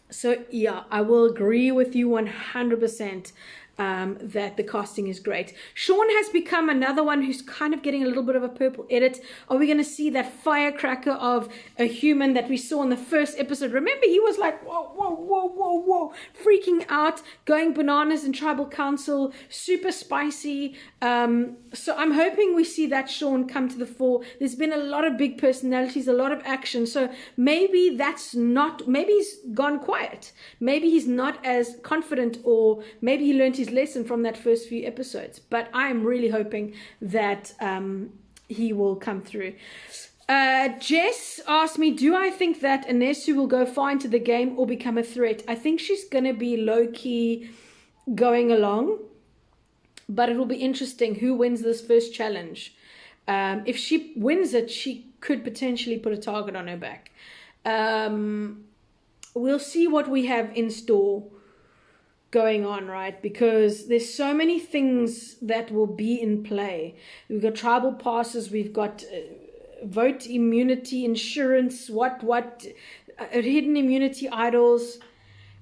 So yeah, I will agree with you 100%. That the casting is great. Sean has become another one who's kind of getting a little bit of a purple edit. Are we going to see that firecracker of a human that we saw in the first episode? Remember, he was like, whoa, whoa, whoa, whoa, whoa, freaking out, going bananas in tribal council, super spicy. So I'm hoping we see that Sean come to the fore. There's been a lot of big personalities, a lot of action. So maybe maybe he's gone quiet. Maybe he's not as confident, or maybe he learned his lesson from that first few episodes. But I am really hoping that he will come through. Jess asked me, do I think that Anesu will go far into the game or become a threat? I think she's going to be low-key going along, but it will be interesting who wins this first challenge. If she wins it, she could potentially put a target on her back. We'll see what we have in store going on, right? Because there's so many things that will be in play. We've got tribal passes, we've got vote immunity, insurance, hidden immunity idols.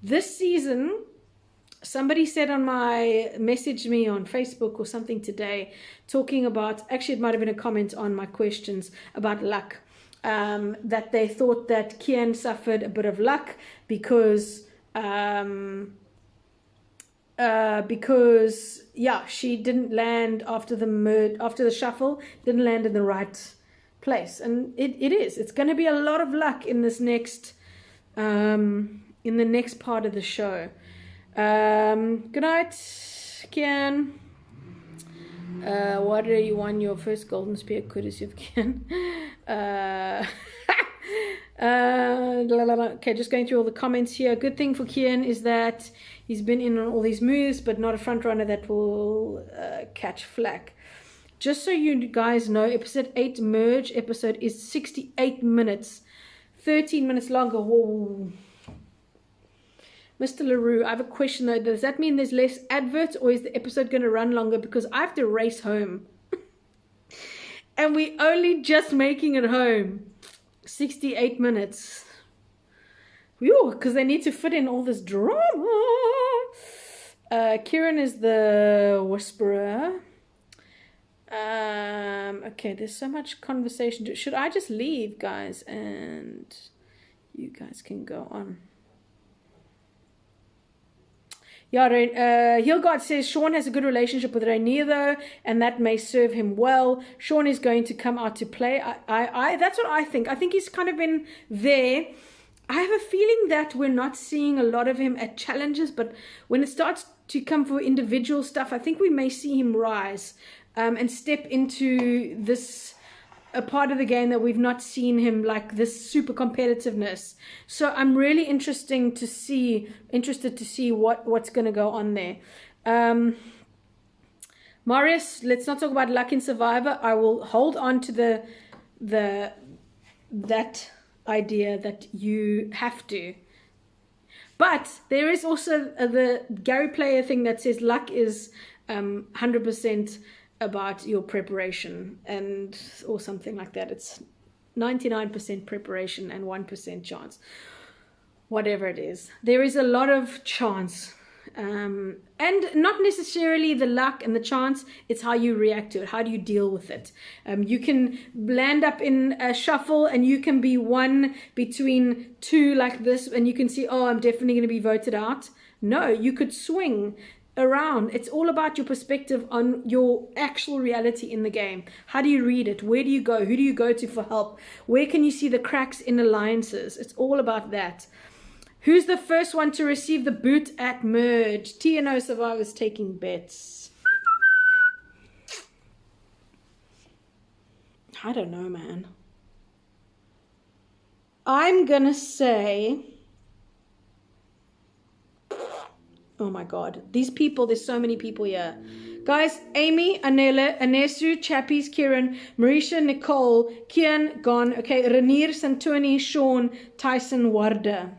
This season, somebody said messaged me on Facebook or something today, talking about, actually it might have been a comment on my questions about luck, that they thought that Kian suffered a bit of luck because yeah, she didn't land after the shuffle, didn't land in the right place. And it's going to be a lot of luck in this next in the next part of the show. Good night, Kian. What do you won your first golden spear courtesy of Kian? Okay, just going through all the comments here. Good thing for Kian is that he's been in on all these moves, but not a front runner that will catch flack. Just so you guys know, episode 8 merge episode is 68 minutes, 13 minutes longer. Whoa. Mr. LaRue, I have a question though. Does that mean there's less adverts, or is the episode going to run longer? Because I have to race home. And we only just making it home. 68 minutes. Because they need to fit in all this drama. Kieran is the whisperer. Okay, there's so much conversation. Should I just leave, guys, and you guys can go on? Yeah, Hillgard says Sean has a good relationship with Rhaenyra though, and that may serve him well. Sean is going to come out to play. That's what I think. I think he's kind of been there. I have a feeling that we're not seeing a lot of him at challenges, but when it starts to come for individual stuff, I think we may see him rise and step into a part of the game that we've not seen him, like this super competitiveness. So I'm really interested to see what's going to go on there. Marius, let's not talk about luck in Survivor. I will hold on to that idea that you have to. But there is also the Gary Player thing that says luck is 100% about your preparation, or something like that. It's 99% preparation and 1% chance. Whatever it is, there is a lot of chance, and not necessarily the luck and the chance. It's how you react to it. How do you deal with it? You can land up in a shuffle and you can be one between two like this, and you can see, oh, I'm definitely going to be voted out. No, you could swing around. It's all about your perspective on your actual reality in the game. How do you read it? Where do you go? Who do you go to for help? Where can you see the cracks in alliances? It's all about that. Who's the first one to receive the boot at merge? TNO Survivors taking bets. I don't know, man. I'm gonna say Oh my God. These people, there's so many people here. Guys, Amy, Anela, Anesu, Chappies, Kieran, Marisha, Nicole, Kian, gone. Okay, Renier, Santoni, Sean, Tyson, Warda.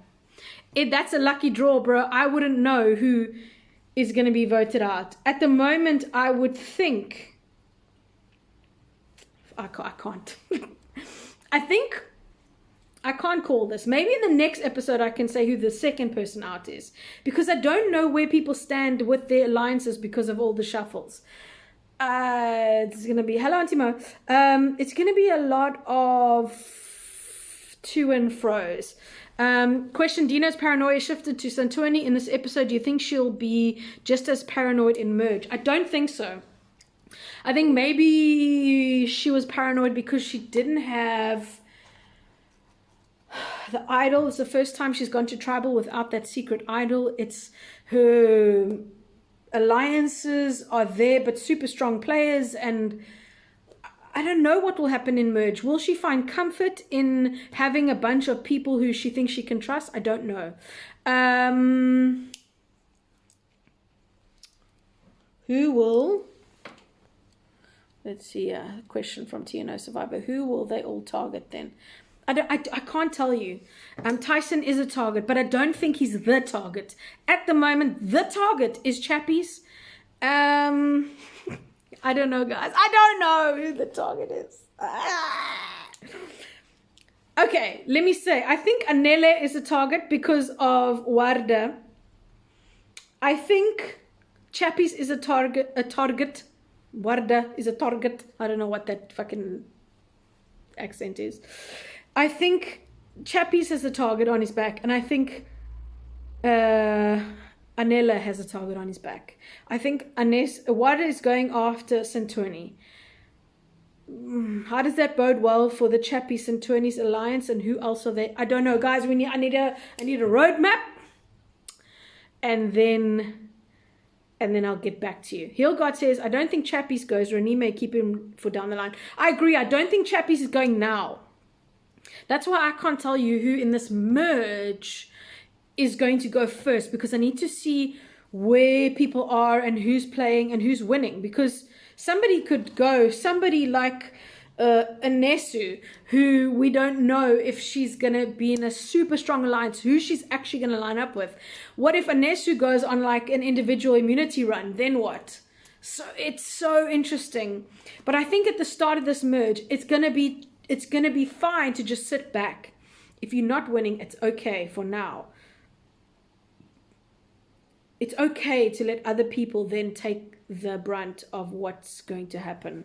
That's a lucky draw, bro. I wouldn't know who is going to be voted out. At the moment, I would think... I can't. I think... I can't call this. Maybe in the next episode I can say who the second person out is. Because I don't know where people stand with their alliances because of all the shuffles. It's going to be... Hello, Auntie Mo. It's going to be a lot of to and fro's. Question, Dino's paranoia shifted to Santoni in this episode. Do you think she'll be just as paranoid in Merge? I don't think so. I think maybe she was paranoid because she didn't have... the idol. It's the first time she's gone to tribal without that secret idol. It's her alliances are there, but super strong players. And I don't know what will happen in Merge. Will she find comfort in having a bunch of people who she thinks she can trust? I don't know. Who will... Let's see a question from TNO Survivor. Who will they all target then? I can't tell you. Tyson is a target, but I don't think he's the target. At the moment, the target is Chappies. I don't know, guys. I don't know who the target is. Okay, let me say. I think Anele is a target because of Warda. I think Chappies is a target. Warda is a target. I don't know what that fucking accent is. I think Chappies has a target on his back, and I think Anela has a target on his back. I think Warda is going after Santoni. How does that bode well for the Chappies Santoni's alliance, and who else are they? I don't know, guys. I need a roadmap, and then I'll get back to you. Heelgod says, I don't think Chappies goes. Renee may keep him for down the line. I agree. I don't think Chappies is going now. That's why I can't tell you who in this merge is going to go first, because I need to see where people are and who's playing and who's winning. Because somebody could go, somebody like Anesu, who we don't know if she's going to be in a super strong alliance, who she's actually going to line up with. What if Anesu goes on like an individual immunity run? Then what? So it's so interesting. But I think at the start of this merge, it's going to be fine to just sit back. If you're not winning, it's okay for now. It's okay to let other people then take the brunt of what's going to happen.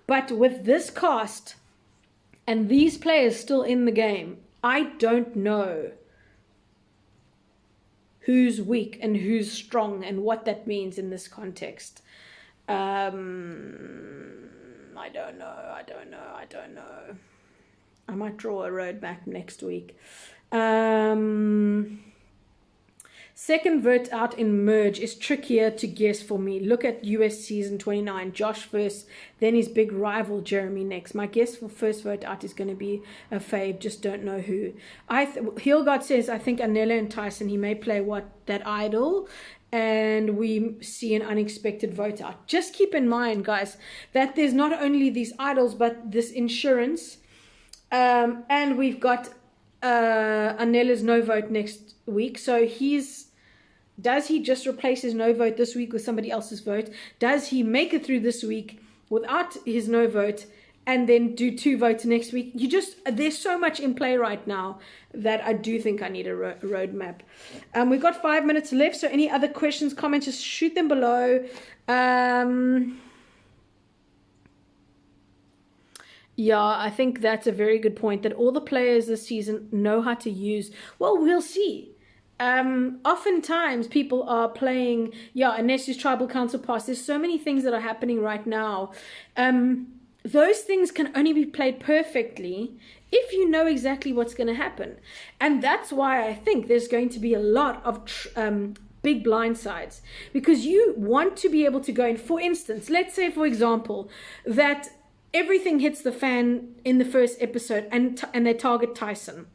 But with this cast and these players still in the game, I don't know who's weak and who's strong and what that means in this context. I don't know. I might draw a roadmap next week. Second vote out in merge is trickier to guess for me. Look at US season 29. Josh first, then his big rival Jeremy next. My guess for first vote out is going to be a fave. Just don't know who. Heelgod says, I think Anela and Tyson, he may play that idol. And we see an unexpected vote out. Just keep in mind, guys, that there's not only these idols, but this insurance. And we've got Anela's no vote next week. So does he just replace his no vote this week with somebody else's vote? Does he make it through this week without his no vote and then do 2 votes next week? There's so much in play right now that I do think I need a roadmap. We've got 5 minutes left, so any other questions, comments, just shoot them below. Yeah, I think that's a very good point, that all the players this season know how to use. Well, we'll see. Oftentimes people are playing, Anesu's Tribal Council Pass. There's so many things that are happening right now. Those things can only be played perfectly if you know exactly what's going to happen. And that's why I think there's going to be a lot of big blindsides, because you want to be able to go in. For instance, let's say, for example, that everything hits the fan in the first episode and they target Tyson.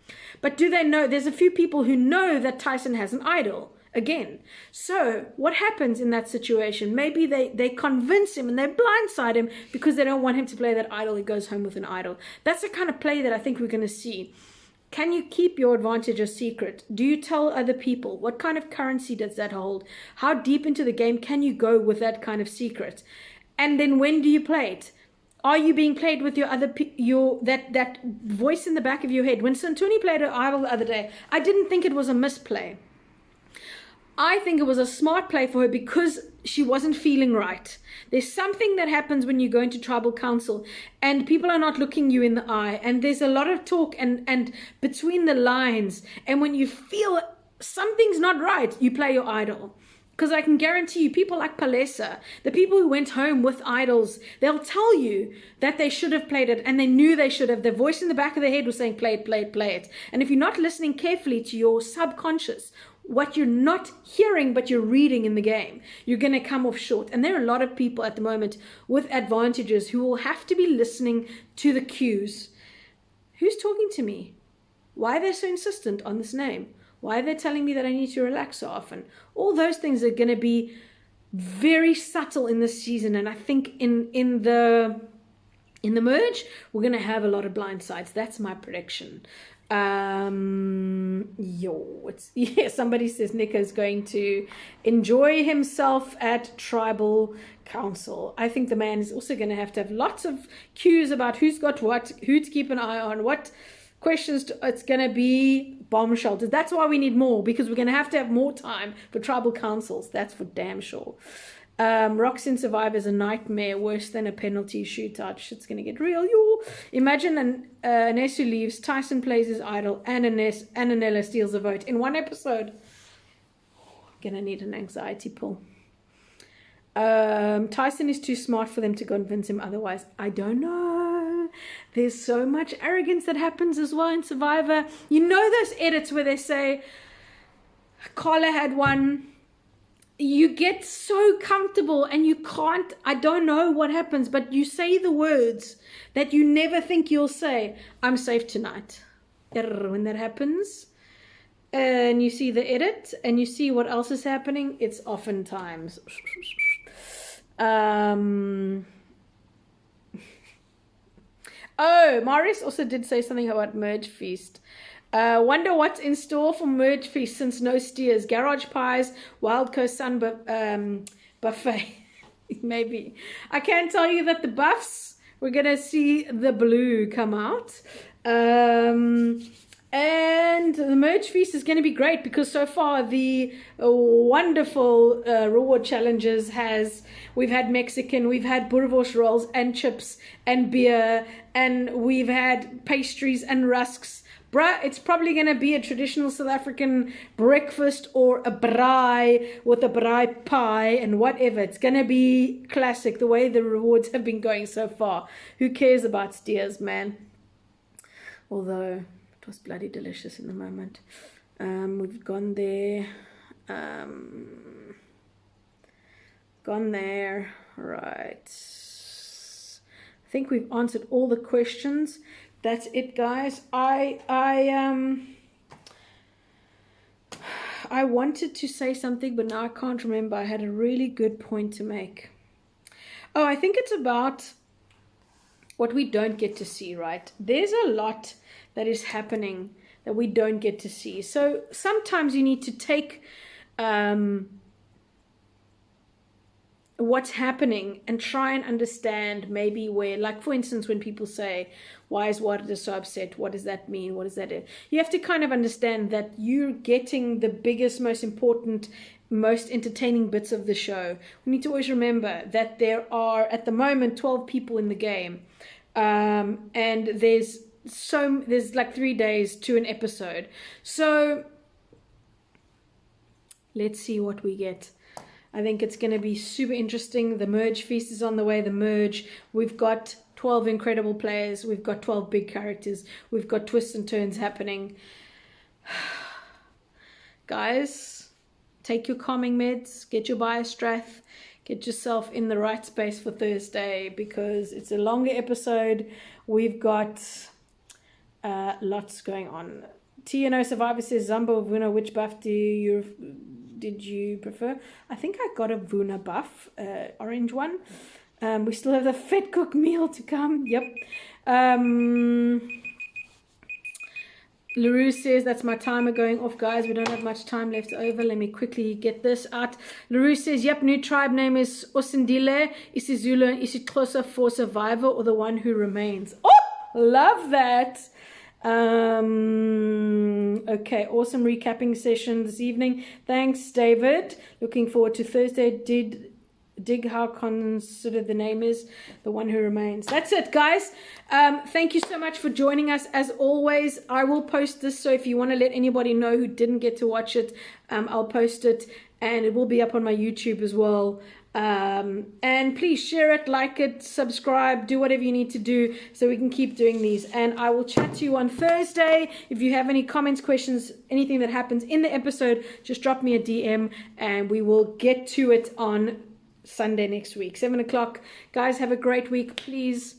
But do they know? There's a few people who know that Tyson has an idol again. So what happens in that situation? Maybe they convince him and they blindside him because they don't want him to play that idol. He goes home with an idol. That's the kind of play that I think we're going to see. Can you keep your advantage a secret? Do you tell other people? What kind of currency does that hold? How deep into the game can you go with that kind of secret? And then when do you play it? Are you being played with your that voice in the back of your head? When Santuni played her idol the other day, I didn't think it was a misplay. I think it was a smart play for her because she wasn't feeling right. There's something that happens when you go into tribal council and people are not looking you in the eye, and there's a lot of talk and between the lines, and when you feel something's not right, you play your idol. Because I can guarantee you, people like Palesa, the people who went home with idols, they'll tell you that they should have played it and they knew they should have. The voice in the back of their head was saying, play it, play it, play it. And if you're not listening carefully to your subconscious, what you're not hearing but you're reading in the game, you're going to come off short. And there are a lot of people at the moment with advantages who will have to be listening to the cues. Who's talking to me? Why are they so insistent on this name? Why are they telling me that I need to relax so often? All those things are going to be very subtle in this season. And I think in the merge, we're going to have a lot of blind sides. That's my prediction. Somebody says Nico's going to enjoy himself at tribal council. I think the man is also going to have lots of cues about who's got what, who to keep an eye on, what questions. It's going to be bomb shelters. That's why we need more, because we're going to have more time for tribal councils. That's for damn sure. Roxanne Survivor is a nightmare, worse than a penalty shootout. Shit's gonna get real. Imagine Anesu leaves, Tyson plays his idol, and Ananella steals a vote in one episode. Gonna need an anxiety pill. Tyson is too smart for them to convince him otherwise. I don't know. There's so much arrogance that happens as well in Survivor. You know those edits where they say Carla had one. You get so comfortable and you can't, I don't know what happens, but you say the words that you never think you'll say. I'm safe tonight. When that happens and you see the edit and you see what else is happening, it's oftentimes. Oh, Maurice also did say something about Merge Feast. Wonder what's in store for Merge Feast since no steers. Garage pies, Wild Coast Sun buffet. Maybe. I can tell you that the buffs, we're going to see the blue come out. And the Merge Feast is going to be great because so far the wonderful reward challenges we've had Mexican, we've had boerewors rolls and chips and beer, and we've had pastries and rusks. It's probably going to be a traditional South African breakfast or a braai with a braai pie and whatever. It's going to be classic the way the rewards have been going so far. Who cares about steers, man? Although it was bloody delicious in the moment. We've gone there. Gone there. Right. I think we've answered all the questions. That's it, guys. I wanted to say something, but now I can't remember. I had a really good point to make. Oh, I think it's about what we don't get to see, right? There's a lot that is happening that we don't get to see. So sometimes you need to take what's happening and try and understand maybe where, like for instance, when people say, why is Warda so upset? What does that mean? What does that do? You have to kind of understand that you're getting the biggest, most important, most entertaining bits of the show. We need to always remember that there are at the moment 12 people in the game, and there's like 3 days to an episode. So let's see what we get. I think it's going to be super interesting. The Merge Feast is on the way. The Merge, we've got 12 incredible players. We've got 12 big characters. We've got twists and turns happening. Guys, take your calming meds. Get your BioStrath. Get yourself in the right space for Thursday because it's a longer episode. We've got lots going on. TNO Survivor says, Zambo Vuno, which buff do did you prefer? I think I got a Vuna Buff, orange one. We still have the Fat Cook meal to come. Yep. LaRue says, that's my timer going off, guys. We don't have much time left over. Let me quickly get this out. LaRue says, yep, new tribe name is Osindile, isiZulu, and isiXhosa for survivor or the one who remains. Oh, love that. Okay, awesome recapping session this evening. Thanks, David. Looking forward to Thursday. Dig how considered the name is the one who remains. That's it, guys. Thank you so much for joining us. As always, I will post this, so if you want to let anybody know who didn't get to watch it, I'll post it, and it will be up on my YouTube as well. And please share it, like it, subscribe, do whatever you need to do so we can keep doing these. And I will chat to you on Thursday. If you have any comments, questions, anything that happens in the episode, just drop me a DM and we will get to it on Sunday next week, 7 o'clock. Guys, have a great week. Please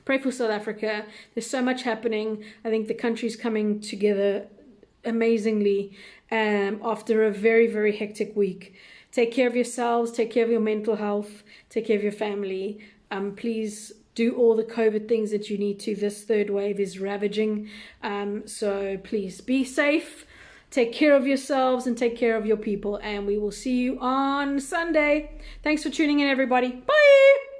pray for South Africa. There's so much happening. I think the country's coming together amazingly after a very, very hectic week. Take care of yourselves. Take care of your mental health. Take care of your family. Please do all the COVID things that you need to. This third wave is ravaging. So please be safe. Take care of yourselves and take care of your people. And we will see you on Sunday. Thanks for tuning in, everybody. Bye.